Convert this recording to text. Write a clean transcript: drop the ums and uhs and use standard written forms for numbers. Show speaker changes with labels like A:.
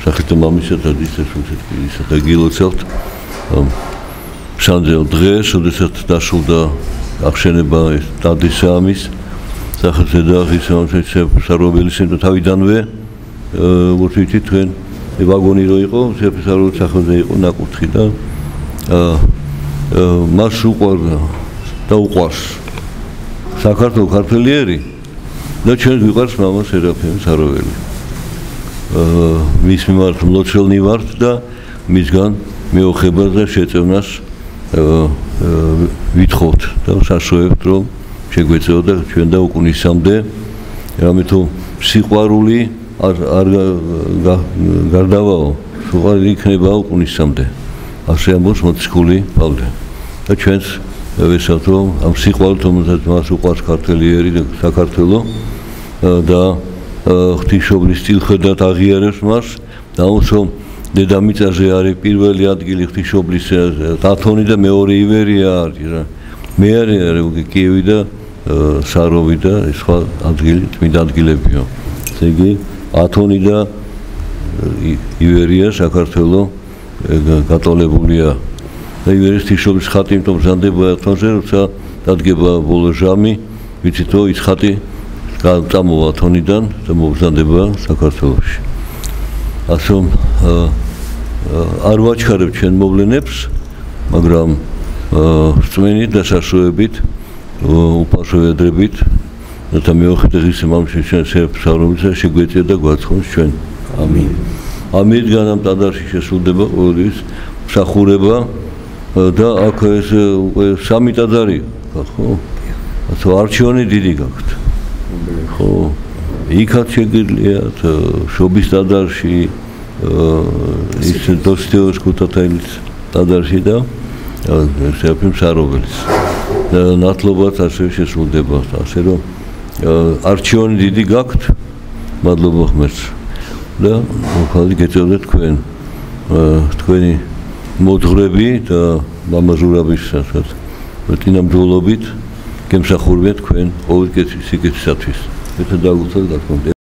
A: სახით მამისა და დის ისეთ გილოცავთ სანძელ დღეს, როდესაც დასრულდა აღშენება დადის ამის სახეზე და ის საფსარობელი სიმტო თავიდანვე ვუთითი თქვენ ვაგონი რო იყო საფსარობელი სახეზე იყო ნაკურთხი და მას უყვარდა და უყვარს საქართველოს ქართველიერი და ჩვენ გვიყვარს მამა სერაფიმ საროველი მის მიმართ მლოცველნი ვართ და მისგან მეოხებას და შეწევნას ვითხოვთ და საშუალებთ რომ შეგვეწეოდა ჩვენ და უკუნისამდე რამე თუ სიყვარული არ გარდავაო სიყვარული იქნება უკუნისამდე ასე ამბობს მოციქული პავლე და ჩვენს ვესავთ რომ ამ სიყვარულით რომელსაც მას უყვარს ქართველიერი და საქართველო და ღვთისმშობლის წილხედად აღიარებს მას და რომ დედამიწაზე არის პირველი ადგილი ღვთისმშობლის ათონი და მეორე ივერია არის რა მე არის კიევი და საროვი და სხვა ადგილი წმინდა ადგილებია ესე იგი ათონი და ივერია საქართველო გატოლებულია და ივერიის ღვთისმშობლის ხატი იმიტომ მზადდება ათონზე როცა დადგება ბოლო ჟამი ვიცით რომ ის ხატი წამოვა ათონიდან და მომზადდება საქართველოში ასე არ ვაჩქარებ ჩვენ მოვლენებს მაგრამ რწმენით და საშუალებით უფასოედრებით და მეოხეთ ის მამში ჩვენ საფსარობელს შეგვეწია და გვაცხოს ჩვენ ამინ ამისგან ამ ტაძარში შესრულდება ყოველის მსახურება და აქ ეს უკვე სამი ტაძარი ხო ასე არჩევანი დიდი გაქვთ ხო იქაც შეგიძლიათ შობის ტაძარში ის დოსტიოს ქუთათელის ტაძარში და სერაფიმ საროველის და ნათლობაც ასე შესრულდება ასე რომ არჩევანი დიდი გაქვთ მადლობა ღმერთს და ხალხი გეწევდეთ თქვენ თქვენი მოძღვრები და მამაზურების ასე წინამძღოლობით გემსახურებთ თქვენ ყოველ სიკეთისათვის. Եթե դա ուտել դա